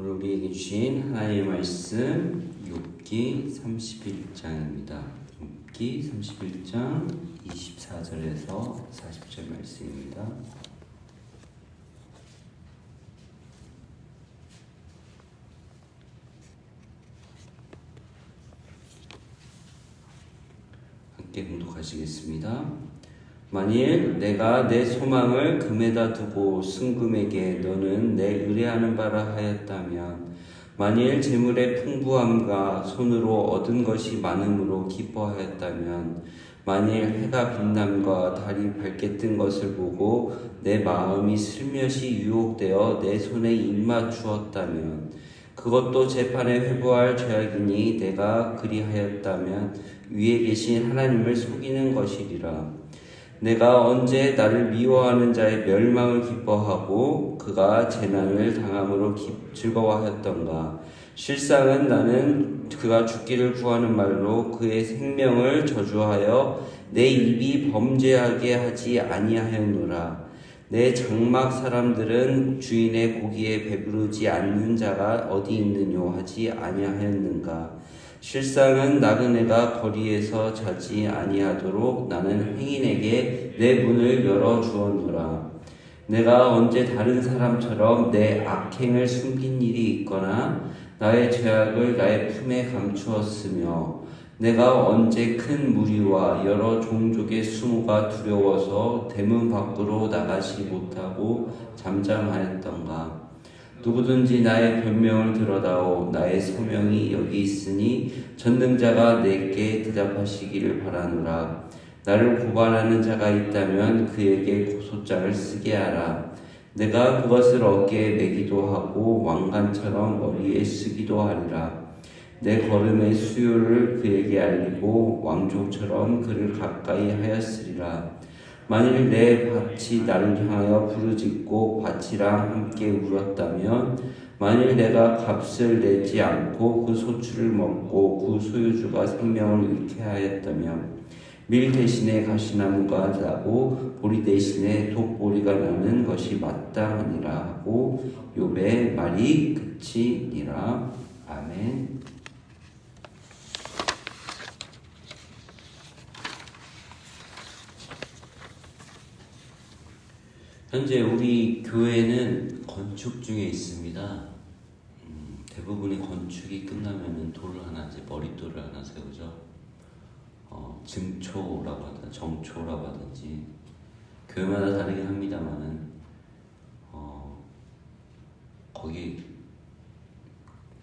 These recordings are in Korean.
오늘 우리에게 주신 하나님의 말씀 욥기 31장입니다. 욥기 31장 24절에서 40절 말씀입니다. 함께 봉독하시겠습니다. 만일 내가 내 소망을 금에다 두고 순금에게 너는 내 의뢰하는 바라 하였다면, 만일 재물의 풍부함과 손으로 얻은 것이 많음으로 기뻐하였다면, 만일 해가 빛남과 달이 밝게 뜬 것을 보고 내 마음이 슬며시 유혹되어 내 손에 입맞추었다면, 그것도 재판에 회부할 죄악이니 내가 그리하였다면 위에 계신 하나님을 속이는 것이리라. 내가 언제 나를 미워하는 자의 멸망을 기뻐하고 그가 재난을 당함으로 즐거워하였던가. 실상은 나는 그가 죽기를 구하는 말로 그의 생명을 저주하여 내 입이 범죄하게 하지 아니하였노라. 내 장막 사람들은 주인의 고기에 배부르지 않는 자가 어디 있느뇨 하지 아니하였는가. 실상은 나그네가 거리에서 자지 아니하도록 나는 행인에게 내 문을 열어 주었노라. 내가 언제 다른 사람처럼 내 악행을 숨긴 일이 있거나 나의 죄악을 나의 품에 감추었으며, 내가 언제 큰 무리와 여러 종족의 수모가 두려워서 대문 밖으로 나가지 못하고 잠잠하였던가. 누구든지 나의 변명을 들어다오. 나의 소명이 여기 있으니 전능자가 내게 대답하시기를 바라노라. 나를 고발하는 자가 있다면 그에게 고소장을 쓰게 하라. 내가 그것을 어깨에 매기도 하고 왕관처럼 머리에 쓰기도 하리라. 내 걸음의 수요를 그에게 알리고 왕족처럼 그를 가까이 하였으리라. 만일 내 밭이 나를 향하여 부르짖고 밭이랑 함께 울었다면, 만일 내가 값을 내지 않고 그 소출을 먹고 그 소유주가 생명을 잃게 하였다면, 밀 대신에 가시나무가 나고 보리 대신에 독보리가 나는 것이 마땅하니라 하고 욥의 말이 그치니라. 아멘. 현재 우리 교회는 건축 중에 있습니다. 대부분의 건축이 끝나면은 돌을 하나, 이제 머릿돌을 하나 세우죠. 증초라고 하든지 정초라고 하든지 교회마다 다르긴 합니다만은 거기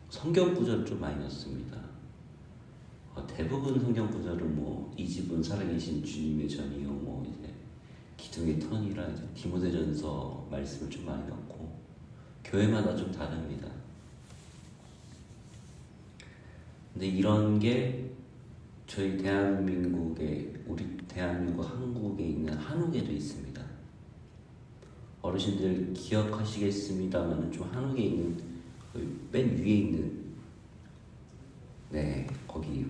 성경 구절을 좀 많이 넣습니다. 대부분 성경 구절은 뭐 이 집은 살아계신 주님의 전이요, 뭐 이제 기둥의 턴이라 이제 디모데전서 말씀을 좀 많이 넣고, 교회마다 좀 다릅니다. 근데 이런 게 저희 대한민국에, 우리 대한민국 한국에 있는 한옥에도 있습니다. 어르신들 기억하시겠습니다만 좀 한옥에 있는 맨 위에 있는 거기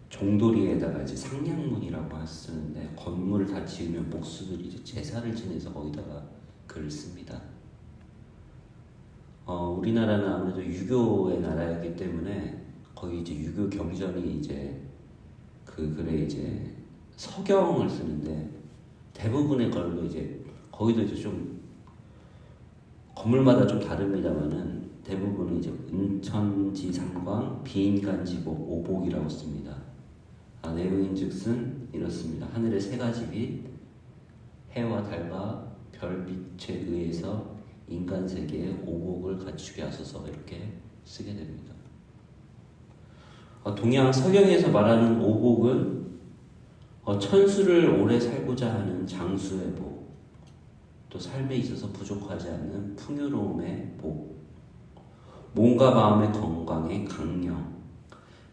종돌이에다가 이제 상량문이라고 쓰는데, 건물을 다 지으면 목수들이 이제 제사를 지내서 거기다가 글을 씁니다. 우리나라는 아무래도 유교의 나라이기 때문에 거기 이제 유교 경전이 이제 그 글에 이제 서경을 쓰는데, 대부분의 걸로 이제 거기도 이제 좀 건물마다 좀 다릅니다만은 대부분은 이제 은천지상광 비인간지복 오복이라고 씁니다. 내용인즉슨 이렇습니다. 하늘의 세 가지 빛, 해와 달과 별빛에 의해서 인간 세계에 오복을 갖추게 하소서, 이렇게 쓰게 됩니다. 동양 서경에서 말하는 오복은 천수를 오래 살고자 하는 장수의 복, 또 삶에 있어서 부족하지 않는 풍요로움의 복, 몸과 마음의 건강의 강령,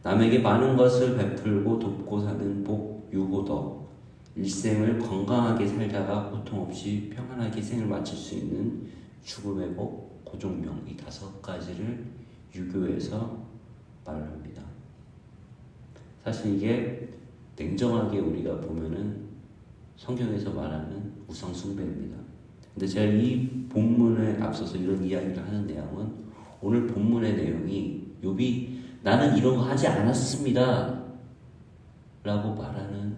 남에게 많은 것을 베풀고 돕고 사는 복, 유호덕, 일생을 건강하게 살다가 고통 없이 평안하게 생을 마칠 수 있는 죽음의 복, 고종명, 이 5가지를 유교에서 말합니다. 사실 이게 냉정하게 우리가 보면은 성경에서 말하는 우상 숭배입니다. 근데 제가 이 본문에 앞서서 이런 이야기를 하는 내용은 오늘 본문의 내용이 욥이 나는 이런 거 하지 않았습니다 라고 말하는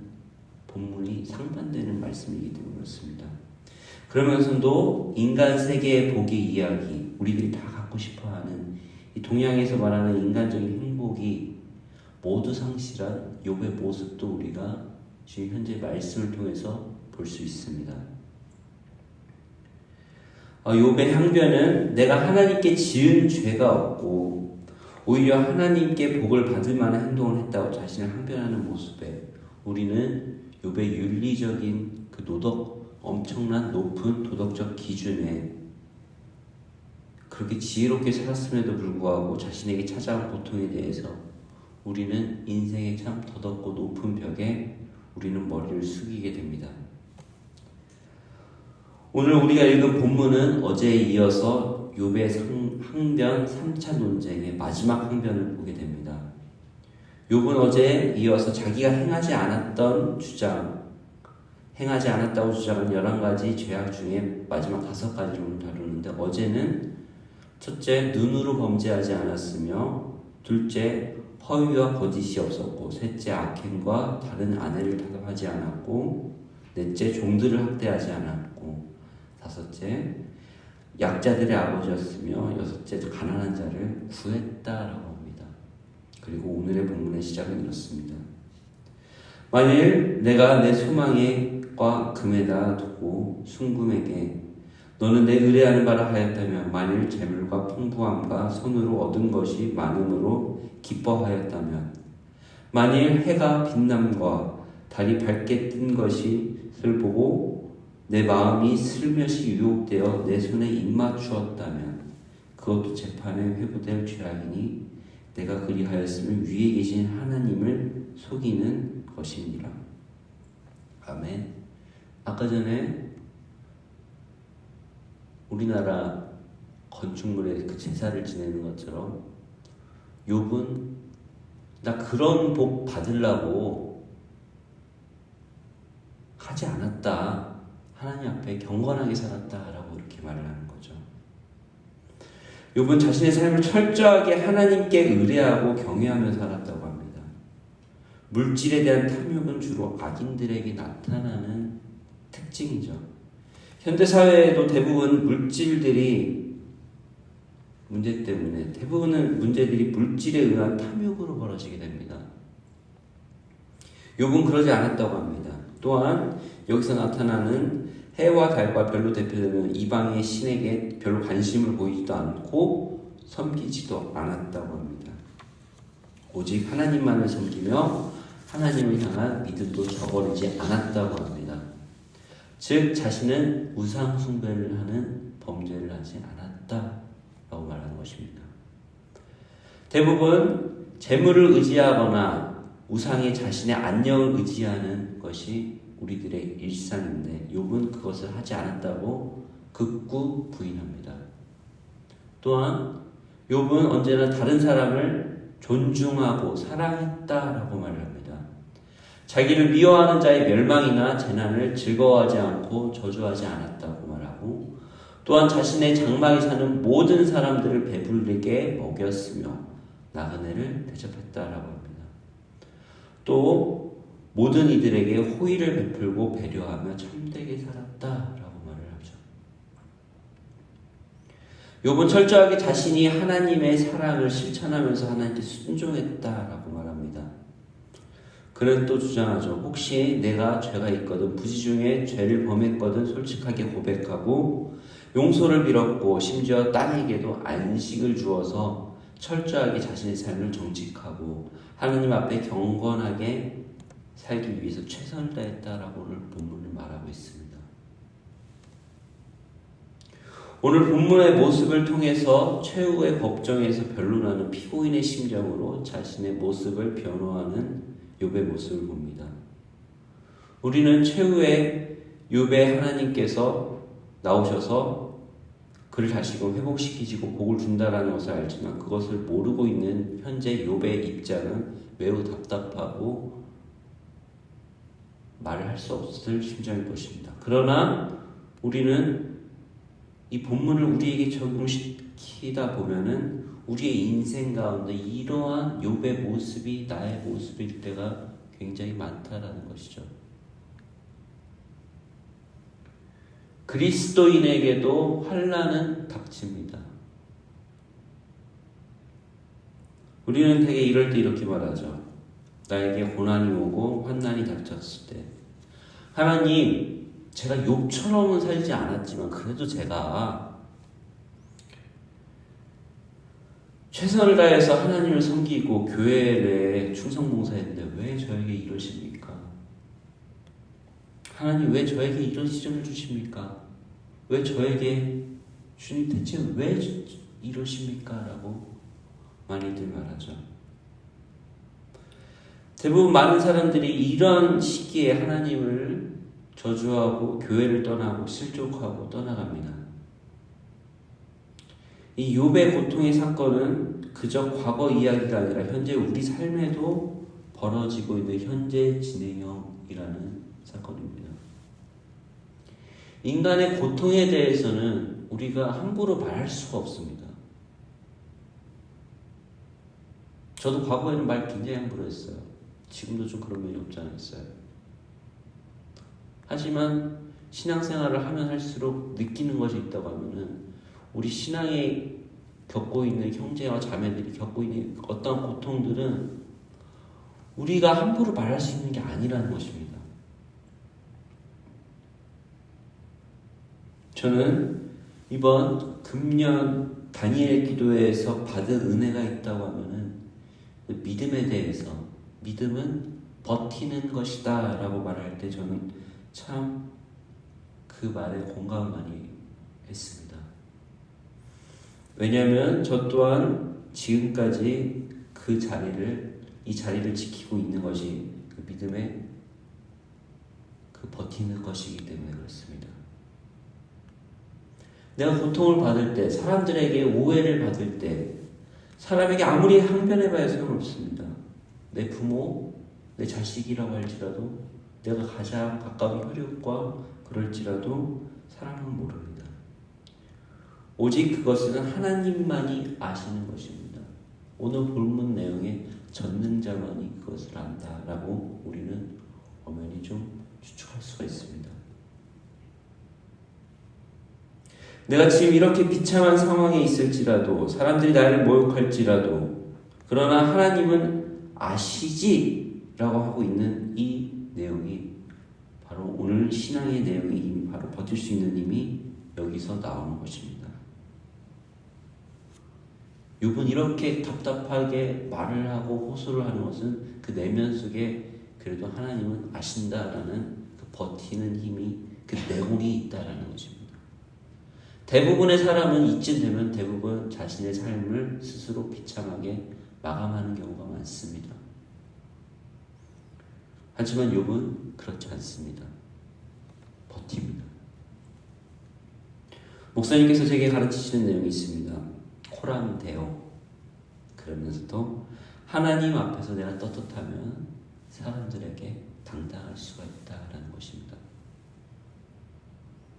본문이 상반되는 말씀이기 때문에 그렇습니다. 그러면서도 인간 세계의 복의 이야기, 우리들이 다 갖고 싶어하는 이 동양에서 말하는 인간적인 행복이 모두 상실한 욥의 모습도 우리가 지금 현재 말씀을 통해서 볼 수 있습니다. 욥의 항변은 내가 하나님께 지은 죄가 없고 오히려 하나님께 복을 받을 만한 행동을 했다고 자신을 항변하는 모습에 우리는 욥의 윤리적인 그 엄청난 높은 도덕적 기준에 그렇게 지혜롭게 살았음에도 불구하고 자신에게 찾아온 고통에 대해서 우리는 인생의 참 더덥고 높은 벽에 우리는 머리를 숙이게 됩니다. 오늘 우리가 읽은 본문은 어제에 이어서 욥의 항변 3차 논쟁의 마지막 항변을 보게 됩니다. 욥은 어제에 이어서 자기가 행하지 않았다고 주장한 11가지 죄악 중에 마지막 5가지를 다루는데 어제는 첫째, 눈으로 범죄하지 않았으며 둘째, 허위와 거짓이 없었고 셋째, 악행과 다른 아내를 타협하지 않았고 넷째, 종들을 학대하지 않았고 다섯째, 약자들의 아버지였으며 여섯째, 가난한 자를 구했다라고 합니다. 그리고 오늘의 본문의 시작은 이렇습니다. 만일 내가 내 소망과 금에다 두고 순금에게 너는 내 의뢰하는 바라 하였다면 만일 재물과 풍부함과 손으로 얻은 것이 많음으로 기뻐하였다면 만일 해가 빛남과 달이 밝게 뜬 것을 보고 내 마음이 슬며시 유혹되어 내 손에 입맞추었다면 그것도 재판에 회부될 죄악이니 내가 그리하였으면 위에 계신 하나님을 속이는 것이니라. 아멘. 아까 전에 우리나라 건축물에 그 제사를 지내는 것처럼 욥은 나 그런 복 받으려고 하지 않았다. 하나님 앞에 경건하게 살았다라고 이렇게 말을 하는 거죠. 욥은 자신의 삶을 철저하게 하나님께 의뢰하고 경외하며 살았다고 합니다. 물질에 대한 탐욕은 주로 악인들에게 나타나는 특징이죠. 현대사회에도 대부분 물질들이 문제 때문에 대부분의 문제들이 물질에 의한 탐욕으로 벌어지게 됩니다. 욥은 그러지 않았다고 합니다. 또한 여기서 나타나는 해와 달과 별로 대표되는 이방의 신에게 별로 관심을 보이지도 않고 섬기지도 않았다고 합니다. 오직 하나님만을 섬기며 하나님을 향한 믿음도 저버리지 않았다고 합니다. 즉 자신은 우상 숭배를 하는 범죄를 하지 않았다라고 말하는 것입니다. 대부분 재물을 의지하거나 우상에 자신의 안녕을 의지하는 것이 우리들의 일상인데 욥은 그것을 하지 않았다고 극구 부인합니다. 또한 욥은 언제나 다른 사람을 존중하고 사랑했다라고 말을 합니다. 자기를 미워하는 자의 멸망이나 재난을 즐거워하지 않고 저주하지 않았다고 말하고 또한 자신의 장막에 사는 모든 사람들을 배불리게 먹였으며 나그네를 대접했다라고 합니다. 또 모든 이들에게 호의를 베풀고 배려하며 참되게 살았다라고 말을 하죠. 욥은 철저하게 자신이 하나님의 사랑을 실천하면서 하나님께 순종했다라고 말합니다. 그는 또 주장하죠. 혹시 내가 죄가 있거든 부지 중에 죄를 범했거든 솔직하게 고백하고 용서를 빌었고 심지어 딸에게도 안식을 주어서 철저하게 자신의 삶을 정직하고 하나님 앞에 경건하게 살기 위해서 최선을 다했다라고 오늘 본문을 말하고 있습니다. 오늘 본문의 모습을 통해서 최후의 법정에서 변론하는 피고인의 심정으로 자신의 모습을 변호하는 욥의 모습을 봅니다. 우리는 최후에 욥의 하나님께서 나오셔서 그를 다시금 회복시키시고 복을 준다라는 것을 알지만 그것을 모르고 있는 현재 욥의 입장은 매우 답답하고 말을 할 수 없을 심정일 것입니다. 그러나 우리는 이 본문을 우리에게 적용시키다 보면은 우리의 인생 가운데 이러한 욥의 모습이 나의 모습일 때가 굉장히 많다라는 것이죠. 그리스도인에게도 환난은 닥칩니다. 우리는 되게 이럴 때 이렇게 말하죠. 나에게 고난이 오고 환난이 닥쳤을 때, 하나님, 제가 욥처럼은 살지 않았지만 그래도 제가 최선을 다해서 하나님을 섬기고 교회에 충성봉사했는데 왜 저에게 이러십니까? 하나님, 왜 저에게 이런 시련을 주십니까? 왜 저에게 주님 대체 왜 이러십니까? 라고 많이들 말하죠. 대부분 많은 사람들이 이런 시기에 하나님을 저주하고 교회를 떠나고 실족하고 떠나갑니다. 이 욥의 고통의 사건은 그저 과거 이야기가 아니라 현재 우리 삶에도 벌어지고 있는 현재 진행형이라는 사건입니다. 인간의 고통에 대해서는 우리가 함부로 말할 수가 없습니다. 저도 과거에는 말 굉장히 함부로 했어요. 지금도 좀 그런 면이 없지 않았어요. 하지만 신앙생활을 하면 할수록 느끼는 것이 있다고 하면은 우리 신앙에 겪고 있는 형제와 자매들이 겪고 있는 어떤 고통들은 우리가 함부로 말할 수 있는 게 아니라는 것입니다. 저는 이번 금년 다니엘 기도회에서 받은 은혜가 있다고 하면은 그 믿음에 대해서, 믿음은 버티는 것이다 라고 말할 때 저는 참 그 말에 공감을 많이 했습니다. 왜냐하면 저 또한 지금까지 이 자리를 지키고 있는 것이 그 믿음의 그 버티는 것이기 때문에 그렇습니다. 내가 고통을 받을 때, 사람들에게 오해를 받을 때, 사람에게 아무리 항변해봐야 소용없습니다. 내 부모, 내 자식이라고 할지라도, 내가 가장 가까운 혈육과 그럴지라도 사람은 모릅니다. 오직 그것은 하나님만이 아시는 것입니다. 오늘 본문 내용에 전능자만이 그것을 안다라고 우리는 엄연히 좀 추측할 수가 있습니다. 내가 지금 이렇게 비참한 상황에 있을지라도, 사람들이 나를 모욕할지라도, 그러나 하나님은 아시지라고 하고 있는 이 내용이 바로 오늘 신앙의 내용이 이미 바로 버틸 수 있는 힘이 여기서 나오는 것입니다. 욥은 이렇게 답답하게 말을 하고 호소를 하는 것은 그 내면 속에 그래도 하나님은 아신다라는 그 버티는 힘이, 그 내공이 있다라는 것입니다. 대부분의 사람은 이쯤 되면 대부분 자신의 삶을 스스로 비참하게 마감하는 경우가 많습니다. 하지만 욥은 그렇지 않습니다. 버팁니다. 목사님께서 제게 가르치시는 내용이 있습니다. 코람데오. 그러면서도 하나님 앞에서 내가 떳떳하면 사람들에게 당당할 수가 있다라는 것입니다.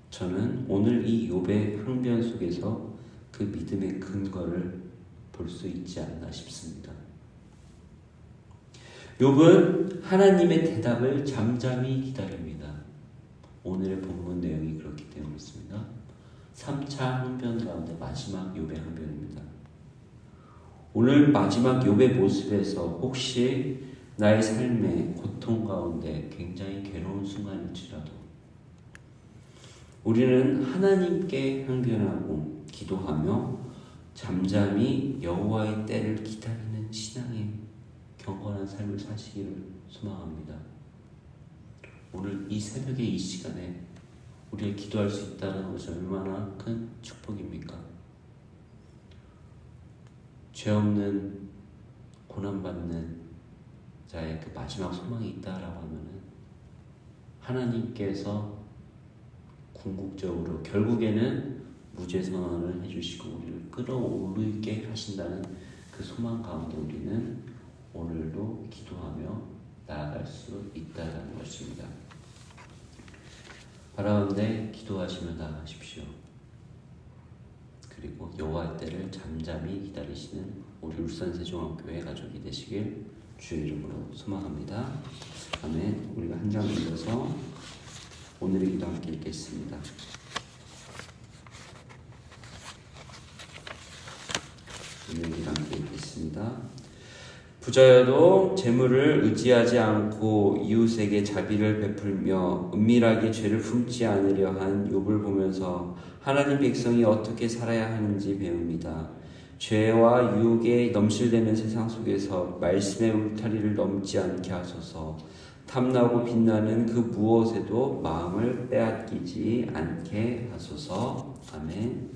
저는 오늘 이 욥의 항변 속에서 그 믿음의 근거를 볼 수 있지 않나 싶습니다. 욥은 하나님의 대답을 잠잠히 기다립니다. 오늘의 본문 내용이 그렇기 때문이었습니다. 3차 항변 가운데 마지막 욥의 항변입니다. 오늘 마지막 욥의 모습에서 혹시 나의 삶의 고통 가운데 굉장히 괴로운 순간일지라도 우리는 하나님께 항변하고 기도하며 잠잠히 여호와의 때를 기다리는 신앙의 경건한 삶을 사시기를 소망합니다. 오늘 이 새벽에 이 시간에 우리가 기도할 수 있다는 것이 얼마나 큰 축복입니까? 죄 없는 고난받는 자의 그 마지막 소망이 있다라고 하면은 하나님께서 궁극적으로 결국에는 무죄 선언을 해주시고 우리를 끌어올리게 하신다는 그 소망 가운데 우리는 오늘도 기도하며 나아갈 수 있다는 것입니다. 바라온대 기도하시며 나아가십시오. 그리고 여호와의 때를 잠잠히 기다리시는 우리 울산세종학교회 가족이 되시길 주의 이름으로 소망합니다. 아멘. 우리가 한 장 읽어서 오늘의 기도 함께 읽겠습니다. 오늘의 기도 함께 읽겠습니다. 부자여도 재물을 의지하지 않고 이웃에게 자비를 베풀며 은밀하게 죄를 품지 않으려 한 욥을 보면서 하나님 백성이 어떻게 살아야 하는지 배웁니다. 죄와 유혹에 넘실대는 세상 속에서 말씀의 울타리를 넘지 않게 하소서. 탐나고 빛나는 그 무엇에도 마음을 빼앗기지 않게 하소서. 아멘.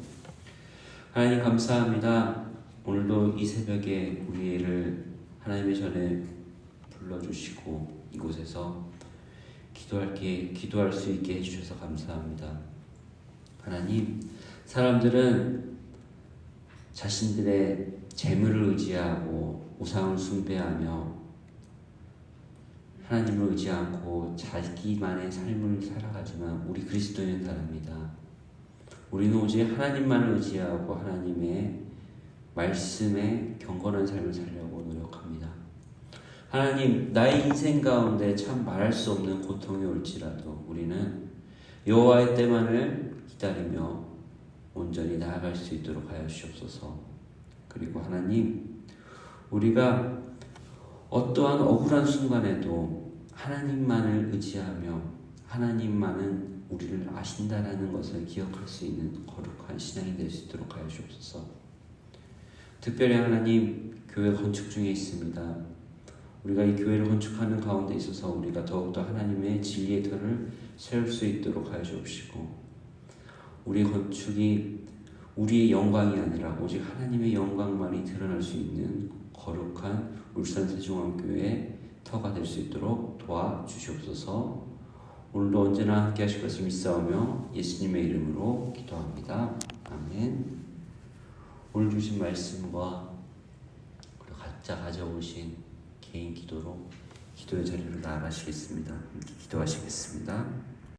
하나님 감사합니다. 오늘도 이 새벽에 우리를 하나님의 전에 불러주시고 이곳에서 기도할 수 있게 해주셔서 감사합니다. 하나님, 사람들은 자신들의 재물을 의지하고 우상을 숭배하며 하나님을 의지 않고 자기만의 삶을 살아가지만 우리 그리스도인은 다릅니다. 우리는 오직 하나님만을 의지하고 하나님의 말씀에 경건한 삶을 살려고 노력합니다. 하나님, 나의 인생 가운데 참 말할 수 없는 고통이 올지라도 우리는 여호와의 때만을 기다리며 온전히 나아갈 수 있도록 하여 주옵소서. 그리고 하나님, 우리가 어떠한 억울한 순간에도 하나님만을 의지하며 하나님만은 우리를 아신다라는 것을 기억할 수 있는 거룩한 신앙이 될 수 있도록 하여 주옵소서. 특별히 하나님, 교회 건축 중에 있습니다. 우리가 이 교회를 건축하는 가운데 있어서 우리가 더욱더 하나님의 진리의 터를 세울 수 있도록 하여 주옵시고, 우리 건축이 우리의 영광이 아니라 오직 하나님의 영광만이 드러날 수 있는 거룩한 울산세종학교의 터가 될 수 있도록 도와주시옵소서. 오늘도 언제나 함께 하실 것을 믿사오며 예수님의 이름으로 기도합니다. 아멘. 오늘 주신 말씀과 그리고 각자 가져오신 개인 기도로 기도의 자리로 나아가시겠습니다. 함께 기도하시겠습니다.